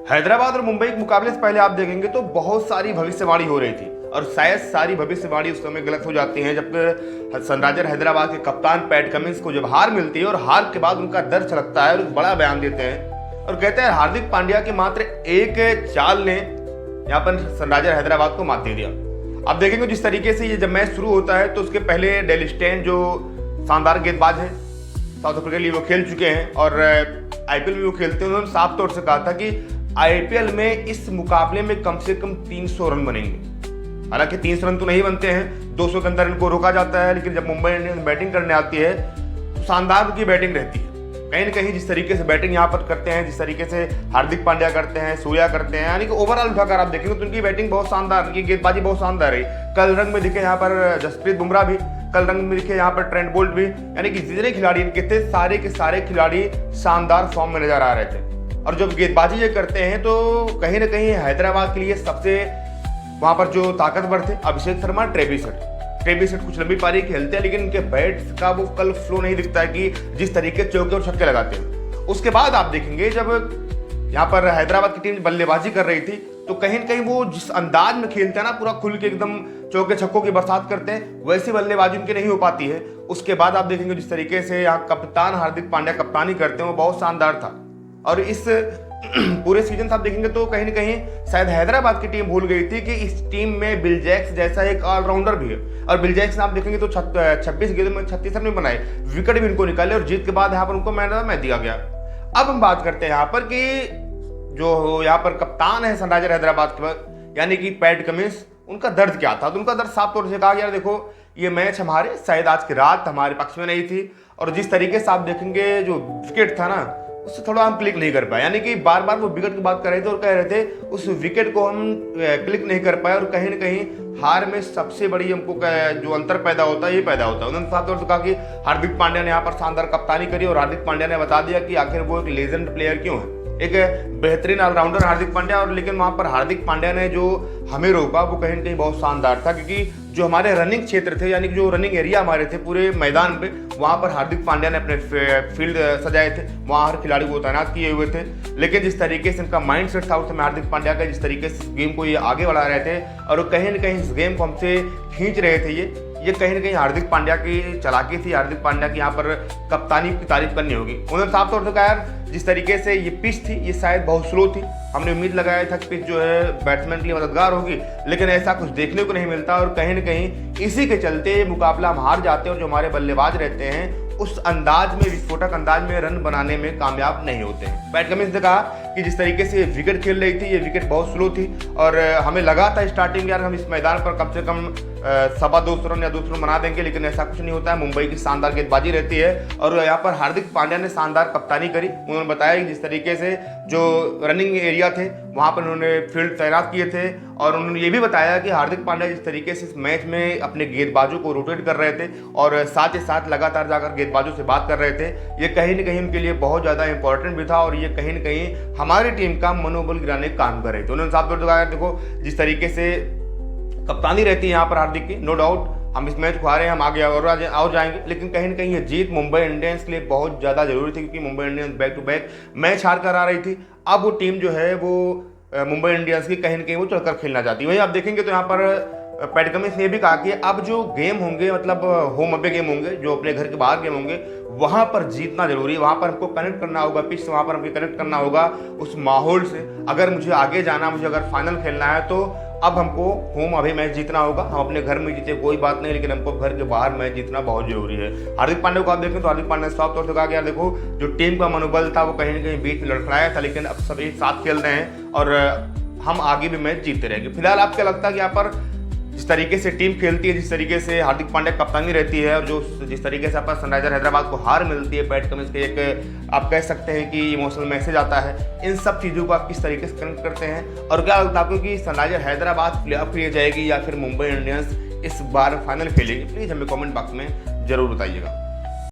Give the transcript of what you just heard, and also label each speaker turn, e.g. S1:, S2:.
S1: हैदराबाद और मुंबई के मुकाबले से पहले आप देखेंगे तो बहुत सारी भविष्यवाणी हो रही थी और शायद सारी भविष्यवाणी उस समय गलत हो जाती है जब सनराइजर हैदराबाद के कप्तान पैट कमिंस को जब हार मिलती है और हार के बाद उनका दर्द छलकता है और एक बड़ा बयान देते हैं और कहते हैं हार्दिक पांड्या की मात्र एक चाल ने यहाँ पर सनराइजर हैदराबाद को मात दे दिया। आप देखेंगे जिस तरीके से ये जब मैच शुरू होता है तो उसके पहले डेल स्टेन जो शानदार गेंदबाज है, साउथ अफ्रीका के लिए वो खेल चुके हैं और आईपीएल में वो खेलते हैं, उन्होंने साफ तौर से कहा था कि आईपीएल में इस मुकाबले में कम से कम 300 रन बनेंगे। हालांकि 300 रन तो नहीं बनते हैं, 200 के अंदर इनको रोका जाता है, लेकिन जब मुंबई इंडियंस बैटिंग करने आती है तो शानदार उनकी बैटिंग रहती है। कहीं ना कहीं जिस तरीके से बैटिंग यहाँ पर करते हैं, जिस तरीके से हार्दिक पांड्या करते हैं, सूर्या करते हैं, यानी कि ओवरऑल उठाकर आप देखेंगे तो उनकी बैटिंग बहुत शानदार, उनकी गेंदबाजी बहुत शानदार है। कल रंग में दिखे यहाँ पर जसप्रीत बुमराह भी, कल रंग में दिखे यहाँ पर ट्रेंट बोल्ट भी, यानी कि जितने खिलाड़ी इनके थे सारे के सारे खिलाड़ी शानदार फॉर्म में नजर आ रहे थे। और जब गेंदबाजी ये करते हैं तो कहीं ना कहीं हैदराबाद के लिए सबसे वहां पर जो ताकतवर थे अभिषेक शर्मा, ट्रेविस हेड कुछ लंबी पारी खेलते हैं, लेकिन उनके बैट का वो कल फ्लो नहीं दिखता है कि जिस तरीके चौके और छक्के लगाते हैं। उसके बाद आप देखेंगे जब यहाँ पर हैदराबाद की टीम बल्लेबाजी कर रही थी तो कहीं ना कहीं वो जिस अंदाज में खेलते हैं ना, पूरा खुल के एकदम चौके छक्कों की बरसात करते हैं, वैसी बल्लेबाजी उनकी नहीं हो पाती है। उसके बाद आप देखेंगे जिस तरीके से यहाँ कप्तान हार्दिक पांड्या कप्तानी करते हैं वो बहुत शानदार था। और इस पूरे सीजन से आप देखेंगे तो कहीं ना कहीं शायद हैदराबाद की टीम भूल गई थी कि इस टीम में बिल जैक्स जैसा एक ऑलराउंडर भी है। और बिल जैक्स आप देखेंगे तो 26 गेंदों में 36 रन भी बनाए, विकेट भी इनको निकाले और जीत के बाद यहाँ पर उनको मैन ऑफ द मैच दिया गया। अब हम बात करते हैं यहाँ पर कि जो यहाँ पर कप्तान है सनराइजर हैदराबाद के यानी कि पैट कमिंस, उनका दर्द क्या था। तो उनका दर्द साफ तौर से कहा गया, देखो ये मैच हमारे शायद आज की रात हमारे पक्ष में नहीं थी और जिस तरीके से आप देखेंगे जो विकेट था ना उससे थोड़ा हम क्लिक नहीं कर पाए, यानी कि बार बार वो विकेट की बात कर रहे थे और कह रहे थे उस विकेट को हम क्लिक नहीं कर पाए और कहीं ना कहीं हार में सबसे बड़ी हमको जो अंतर पैदा होता है ये पैदा होता है। उन्होंने साफ तौर से कहा कि हार्दिक पांड्या ने यहाँ पर शानदार कप्तानी करी और हार्दिक पांड्या ने बता दिया कि आखिर वो एक लेजेंड प्लेयर क्यों है, एक बेहतरीन ऑलराउंडर हार्दिक पांड्या। और लेकिन वहां पर हार्दिक पांड्या ने जो हमें रोका वो कहीं ना कहीं बहुत शानदार था, क्योंकि जो हमारे रनिंग क्षेत्र थे यानी कि जो रनिंग एरिया हमारे थे पूरे मैदान पे, वहां पर हार्दिक पांड्या ने अपने फील्ड सजाए थे, वहां हर खिलाड़ी को तैनात किए हुए थे। लेकिन जिस तरीके से इनका माइंड सेट था उस समय हार्दिक पांड्या का, जिस तरीके से गेम को ये आगे बढ़ा रहे थे और कहीं ना कहीं इस गेम को हमसे खींच रहे थे, ये कहीं ना कहीं हार्दिक पांड्या की चालाकी थी। हार्दिक पांड्या की यहाँ पर कप्तानी की तारीफ करनी होगी। उन्होंने साफ तौर से कहा यार जिस तरीके से ये पिच थी ये शायद बहुत स्लो थी, हमने उम्मीद लगाया था कि पिच जो है बैट्समैन के लिए मददगार होगी, लेकिन ऐसा कुछ देखने को नहीं मिलता और कहीं ना कहीं इसी के चलते ये मुकाबला हम हार जाते हैं और जो हमारे बल्लेबाज रहते हैं उस अंदाज में, विस्फोटक अंदाज में रन बनाने में कामयाब नहीं होते हैं। पैट कमिंस ने कहा कि जिस तरीके से विकेट खेल रही थी ये विकेट बहुत स्लो थी और हमें लगा था स्टार्टिंग यार हम इस मैदान पर कम से कम 250 रन या 200 रन बना देंगे, लेकिन ऐसा कुछ नहीं होता है। मुंबई की शानदार गेंदबाजी रहती है और यहाँ पर हार्दिक पांड्या ने शानदार कप्तानी करी। उन्होंने बताया कि जिस तरीके से जो रनिंग एरिया थे वहाँ पर उन्होंने फील्ड तैनात किए थे और उन्होंने ये भी बताया कि हार्दिक पांड्या जिस तरीके से इस मैच में अपने गेंदबाजों को रोटेट कर रहे थे और साथ ही साथ लगातार जाकर गेंदबाजों से बात कर रहे थे, ये कहीं ना कहीं उनके लिए बहुत ज़्यादा इंपॉर्टेंट भी था और ये कहीं ना कहीं हमारी टीम का मनोबल गिराने का काम कर रहे थे। उन्होंने साफ तौर से कहा देखो जिस तरीके से कप्तानी रहती है यहाँ पर हार्दिक की, नो डाउट हम इस मैच को हारे, हम आगे और जाएंगे, लेकिन कहीं ना कहीं ये जीत मुंबई इंडियंस के लिए बहुत ज़्यादा जरूरी थी क्योंकि Mumbai Indians back to back match हार कर आ रही थी। अब वो टीम जो है वो मुंबई इंडियंस की कहीं ना कहीं वो चलकर खेलना चाहती है। वहीं आप देखेंगे तो यहाँ पर पैट कमिंस ने भी कहा कि अब जो गेम होंगे मतलब होम अवे गेम होंगे, जो अपने घर के बाहर गेम होंगे, वहाँ पर जीतना जरूरी है। वहाँ पर हमको कनेक्ट करना होगा पिच से, वहाँ पर हमको कनेक्ट करना होगा उस माहौल से। अगर मुझे आगे जाना, मुझे अगर फाइनल खेलना है तो अब हमको होम अभी मैच जीतना होगा। हम अपने घर में जीते कोई बात नहीं, लेकिन हमको घर के बाहर मैच जीतना बहुत जरूरी है। हार्दिक पांड्या को आप देखें तो हार्दिक पांड्या ने साफ तौर से कहा कि यार देखो जो टीम का मनोबल था वो कहीं ना कहीं बीच में लड़खड़ाया था, लेकिन अब सभी साथ खेल रहे हैं और हम आगे भी मैच जीतते रहेंगे। फिलहाल आपको लगता है कि यहाँ पर जिस तरीके से टीम खेलती है, जिस तरीके से हार्दिक पांड्या कप्तानी रहती है और जो जिस तरीके से आप सनराइजर हैदराबाद को हार मिलती है, पैट कमिंस के एक आप कह सकते हैं कि इमोशनल मैसेज आता है, इन सब चीज़ों को आप किस तरीके से कनेक्ट करते हैं और क्या लगता है आपको कि सनराइजर हैदराबाद प्लेऑफ के लिए जाएगी या फिर मुंबई इंडियंस इस बार फाइनल खेलेगी? प्लीज़ हमें कॉमेंट बॉक्स में जरूर बताइएगा।